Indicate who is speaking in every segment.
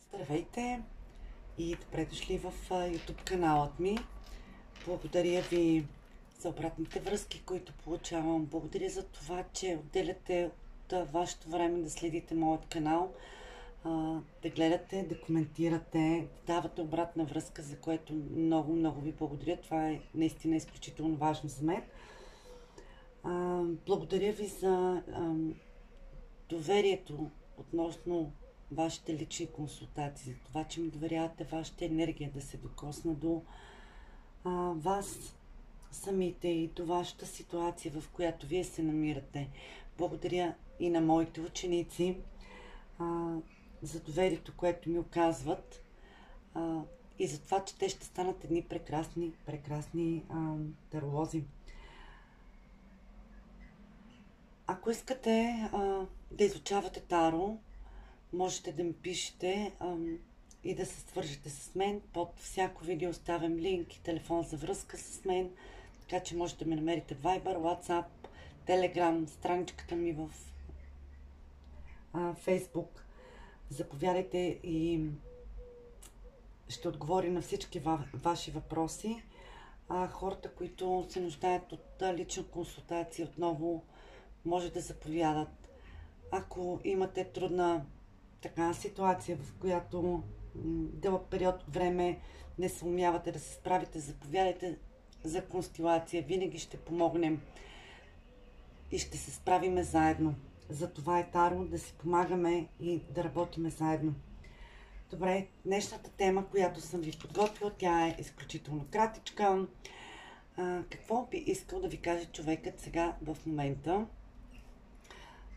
Speaker 1: Здравейте и добре дошли в YouTube каналът ми. Благодаря ви за обратните връзки, които получавам. Благодаря за това, че отделяте от вашето време да следите моят канал, да гледате, да коментирате, да давате обратна връзка, за което много ви благодаря. Това е наистина изключително важно за мен. Благодаря ви за доверието относно вашите лични консултации, за това, че ми доверявате вашата енергия да се докосна до вас самите и до вашата ситуация, в която вие се намирате. Благодаря и на моите ученици за доверието, което ми оказват, и за това, че те ще станат едни прекрасни таролози. Ако искате да изучавате Таро, можете да ми пишете и да се свържете с мен. Под всяко видео оставям линк и телефон за връзка с мен, така че можете да ме намерите в Viber, WhatsApp, Telegram, страничката ми в Facebook. Заповядайте и ще отговоря на всички ваши въпроси. Хората, които се нуждаят от лична консултация, отново може да заповядат. Ако имате трудна ситуация, в която дълъг период от време не се умявате да се справите, заповядайте за констелация. Винаги ще помогнем и ще се справиме заедно. За това е Таро, да си помагаме и да работиме заедно. Добре, днешната тема, която съм ви подготвила, тя е изключително кратичка. Какво би искал да ви каже човекът сега в момента?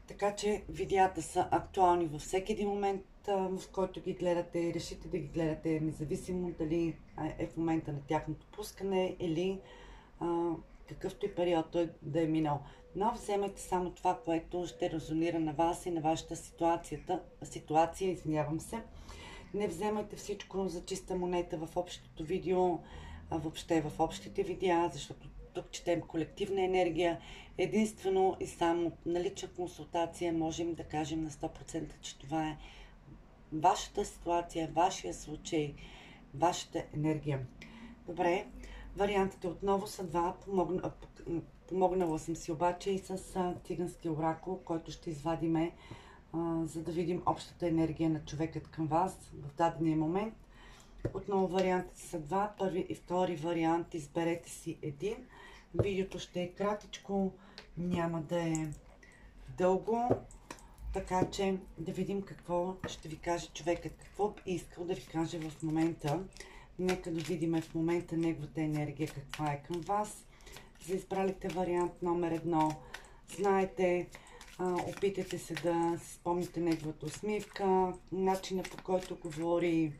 Speaker 1: Така че видеята са актуални във всеки един момент, в който ги гледате. Решите да ги гледате, независимо дали е в момента на тяхното пускане или какъвто и период той да е минал. Но вземете само това, което ще резонира на вас и на вашата ситуация. Не вземайте всичко за чиста монета в общото видео, въобще в общите видеа, защото тук четем колективна енергия. Единствено и само на лична консултация можем да кажем на 100%, че това е вашата ситуация, вашия случай, вашата енергия. Добре, вариантите отново са два. Помогнала съм си обаче и с цигански оракул, който ще извадиме, за да видим общата енергия на човекът към вас в дадения момент. Отново вариантите са два. Първи и втори вариант. Изберете си един. Видеото ще е кратичко, няма да е дълго, така че да видим какво ще ви каже човекът, какво искал да ви каже в момента. Нека да видим в момента неговата енергия каква е към вас. За избралите вариант номер 1, знаете, опитайте се да спомните неговата усмивка, начина по който говори,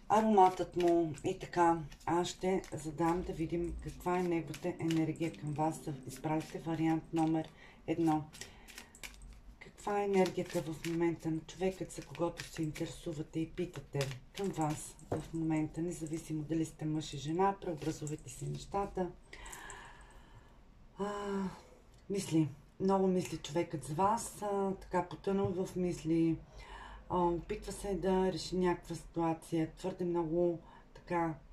Speaker 1: ароматът му и така. Аз ще задам да видим каква е неговата енергия към вас. Да избралите вариант номер 1. Каква е енергията в момента на човекът, за когото се интересувате и питате към вас в момента, независимо дали сте мъж и жена, преобразувайте си нещата. Много мисли човекът за вас, така потънал в мисли, опитва се да реши някаква ситуация, твърде много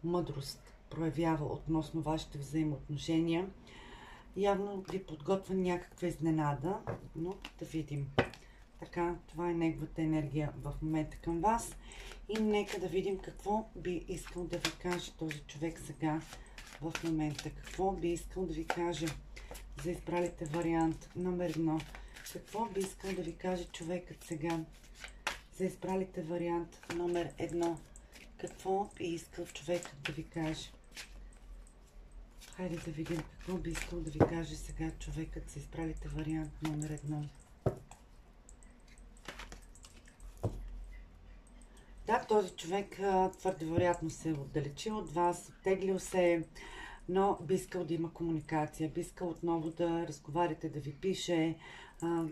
Speaker 1: мъдрост проявява относно вашите взаимоотношения. Явно ви подготвя някаква изненада, но да видим. Така, това е неговата енергия в момента към вас. И нека да видим какво би искал да ви каже този човек сега в момента. Какво би искал да ви каже за избралите вариант номер 1. Какво би искал да ви каже човекът сега за избралите вариант номер 1. Какво би искал човекът да ви каже? Хайде да видим какво би искал да ви каже сега човекът за избралите вариант номер 1. Да, този човек твърде вероятно се е отдалечил от вас, оттеглил се, но би искал да има комуникация, би искал отново да разговаряте, да ви пише,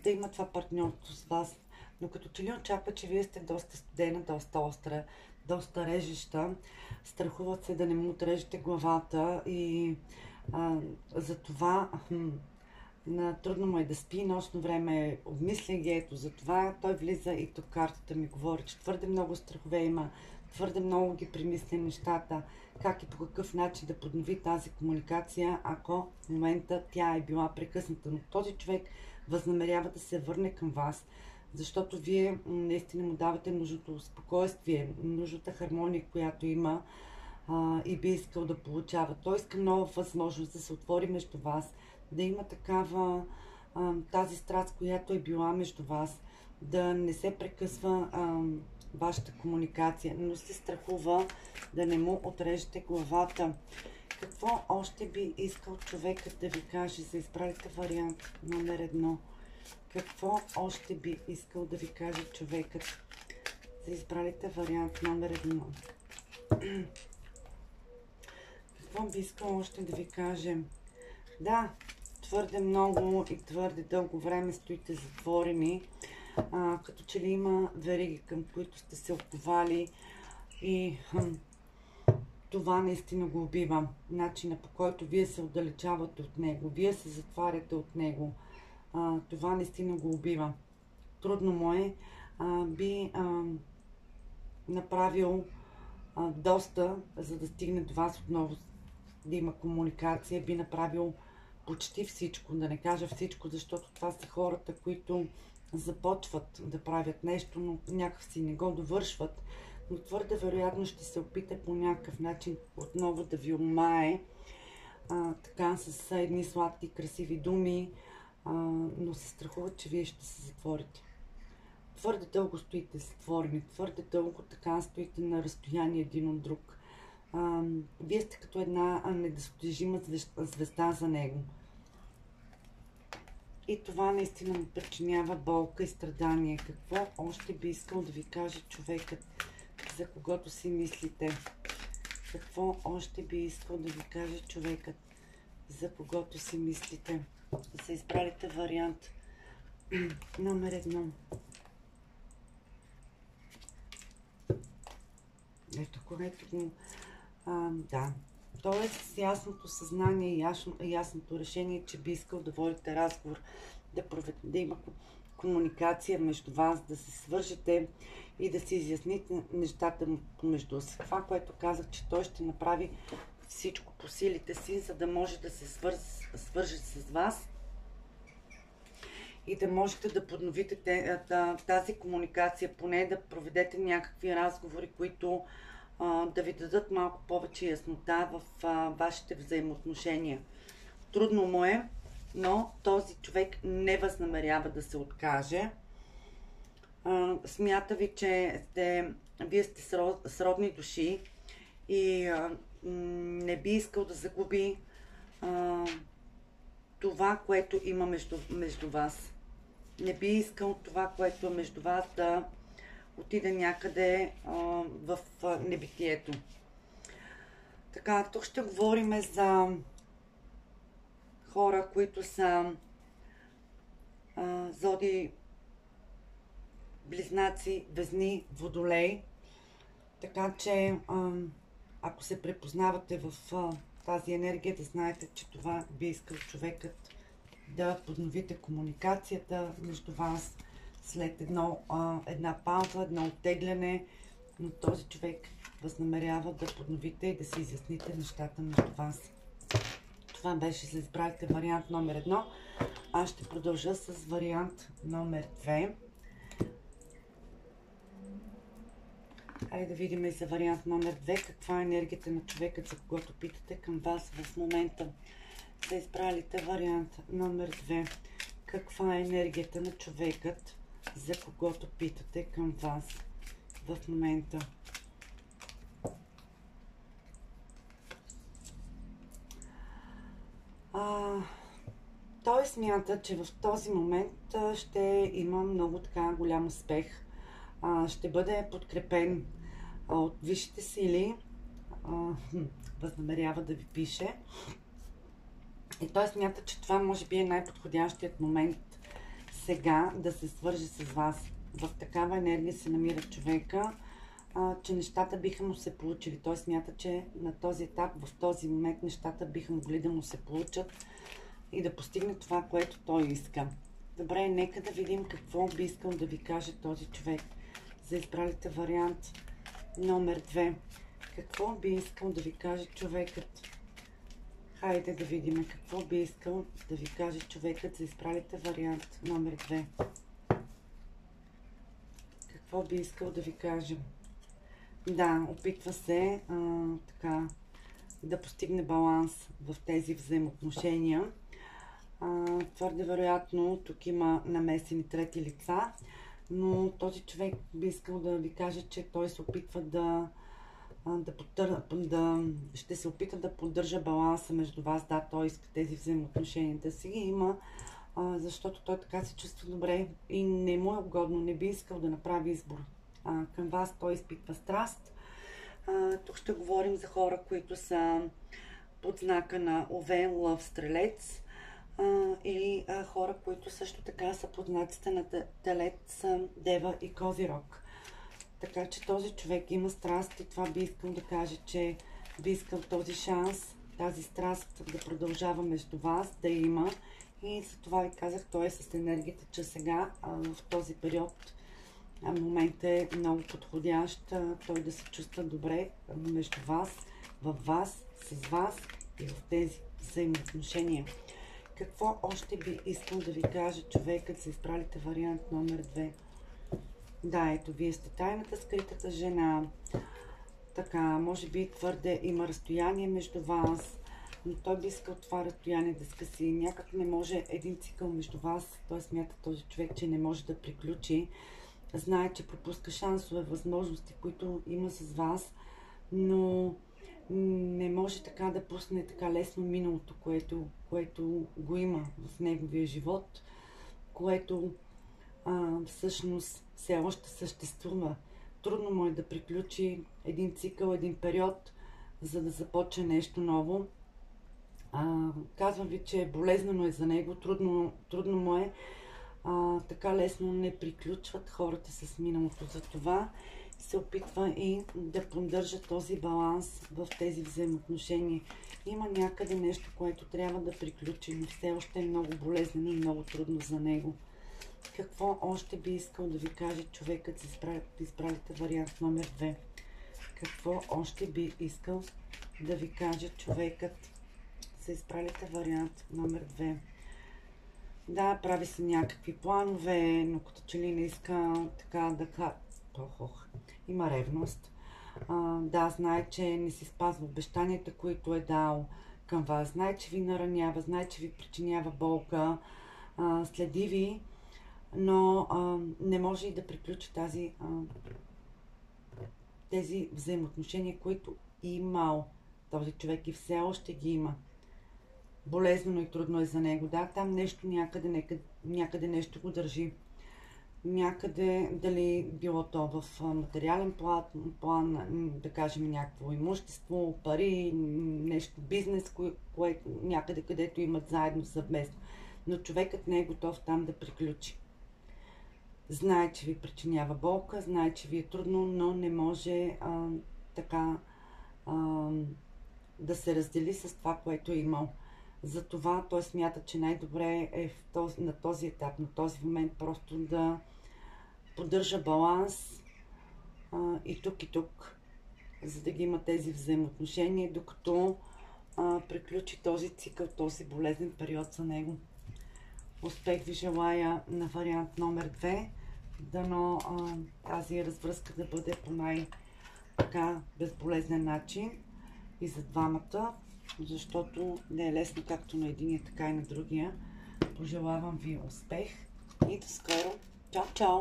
Speaker 1: да има това партньорство с вас. Но като че ли очаква, че вие сте доста студена, доста остра, доста режеща, страхуват се да не му отрежете главата и за това трудно му е да спи, нощно време обмисля ги, ето затова той влиза и тук картата ми говори, че твърде много страхове има, твърде много ги премисля нещата, как и по какъв начин да поднови тази комуникация, ако в момента тя е била прекъсната. Но този човек възнамерява да се върне към вас, защото вие наистина му давате нужното спокойствие, нужната хармония, която има и би искал да получава. Той иска нова възможност да се отвори между вас, да има такава тази страст, която е била между вас, да не се прекъсва вашата комуникация, но се страхува да не му отрежете главата. Какво още би искал човекът да ви каже за избралите вариант номер 1? Какво още би искал да ви каже човекът за избралите вариант номер 1? Какво би искал още да ви кажем? Да, твърде много и твърде дълго време стоите затворени, като че ли има вериги, към които сте се оковали и това наистина го убива. Начина, по който вие се отдалечавате от него, вие се затваряте от него, това наистина го убива. Трудно му е, би направил доста, за да стигне до вас отново, да има комуникация, би направил почти всичко, да не кажа всичко, защото това са хората, които започват да правят нещо, но някакси не го довършват, но твърде вероятно ще се опита по някакъв начин отново да ви омае, така с едни сладки, красиви думи, но се страхуват, че вие ще се затворите. Твърде дълго стоите затворени, твърде дълго така стоите на разстояние един от друг. Вие сте като една недостижима звезда за него. И това наистина му причинява болка и страдание. Какво още би искал да ви каже човекът, за когото си мислите? Какво още би искал да ви каже човекът, за когото си мислите? За избралите вариант номер 1. Ето, което го... да. То е с ясното съзнание и ясното решение, че би искал да водите разговор, да има комуникация между вас, да се свържете и да се изясните нещата помежду си. Това, което казах, че той ще направи всичко по силите си, за да може да се свърже с вас и да можете да подновите тази комуникация, поне да проведете някакви разговори, които да ви дадат малко повече яснота в вашите взаимоотношения. Трудно му е, но този човек не възнамерява да се откаже. Смята ви, че вие сте сродни души и не би искал да загуби това, което има между вас. Не би искал това, което е между вас, да отиде някъде в небитието. Така, тук ще говорим за хора, които са зоди близнаци, везни, водолей. Така че, ако се препознавате в тази енергия, да знаете, че това би искал човекът да подновите комуникацията между вас след една пауза, едно оттегляне, но този човек възнамерява да подновите и да се изясните нещата между вас. Това беше за избралите вариант номер 1. Аз ще продължа с вариант номер 2. Хайде да видим и за вариант номер 2 каква е енергията на човекът, за когото питате към вас в момента. За избралите вариант номер 2. Каква е енергията на човекът, за когото питате към вас в момента? Той смята, че в този момент ще има много така голям успех. Ще бъде подкрепен от висшите сили. Възнамерява да ви пише. И той смята, че това може би е най-подходящият момент сега да се свържи с вас. В такава енергия се намира човека, че нещата биха му се получили. Той смята, че на този етап, в този момент, нещата биха могли да му се получат. и да постигне това, което той иска. Добре, нека да видим какво би искал да ви каже този човек. За избралите вариант номер 2. Какво би искал да ви каже човекът? Хайде да видим какво би искал да ви каже човекът за избралите вариант номер 2. Какво би искал да ви каже? Да, опитва се така да постигне баланс в тези взаимоотношения. Твърде вероятно тук има намесени трети лица, но този човек би искал да ви каже, че той се опитва ще се опита да поддържа баланса между вас. Да, той иска тези взаимоотношения да си ги има, защото той така се чувства добре и не му е угодно, не би искал да направи избор. Към вас той изпитва страст. Тук ще говорим за хора, които са под знака на Овен, Лъв, Стрелец, или хора, които също така са под знаците на Телец, Дева и Козирог. Така че този човек има страст и това би искал да каже, че би искал този шанс, тази страст да продължава между вас, да има. И за това ви казах, той е с енергията, че сега в този период момент е много подходящ той да се чувства добре между вас, във вас, с вас и в тези взаимоотношения. Какво още би искал да ви каже човекът за избралите вариант номер 2? Да, ето, вие сте тайната, скритата жена. Така, може би твърде има разстояние между вас, но той би искал това разстояние да скъси. Някак не може един цикъл между вас, той смята този човек, че не може да приключи. Знае, че пропуска шансове, възможности, които има с вас, но не може така да пусне така лесно миналото, което го има в неговия живот, което всъщност все още съществува. Трудно му е да приключи един цикъл, един период, за да започне нещо ново. Казвам ви, че болезнено е за него, трудно му е. Така лесно не приключват хората с миналото. Затова се опитва и да поддържа този баланс в тези взаимоотношения. Има някъде нещо, което трябва да приключи, но все още е много болезнено и много трудно за него. Какво още би искал да ви каже човекът, да изправите вариант номер 2? Какво още би искал да ви каже човекът, да изправите вариант номер 2? Да, прави се някакви планове, но като че ли не иска така да има ревност. Да, знае, че не си спазва обещанията, които е дал към вас. Знае, че ви наранява, знае, че ви причинява болка, следи ви, но не може и да приключи тези взаимоотношения, които имал този човек и все още ги има. Болезнено и трудно е за него. Да, там нещо някъде нещо го държи. Някъде, дали било то в материален план, да кажем някакво имущество, пари, нещо, бизнес, някъде, където имат заедно съвместно. Но човекът не е готов там да приключи. Знае, че ви причинява болка, знае, че ви е трудно, но не може да се раздели с това, което е имал. Затова той смята, че най-добре е на този етап, на този момент просто да поддържа баланс и тук, за да ги има тези взаимоотношения, докато приключи този цикъл, този болезнен период за него. Успех ви желая на вариант номер 2. Дано тази развръзка да бъде по най-така безболезнен начин и за двамата, защото не е лесно както на единия, така и на другия. Пожелавам ви успех и до скоро. Чао, чао!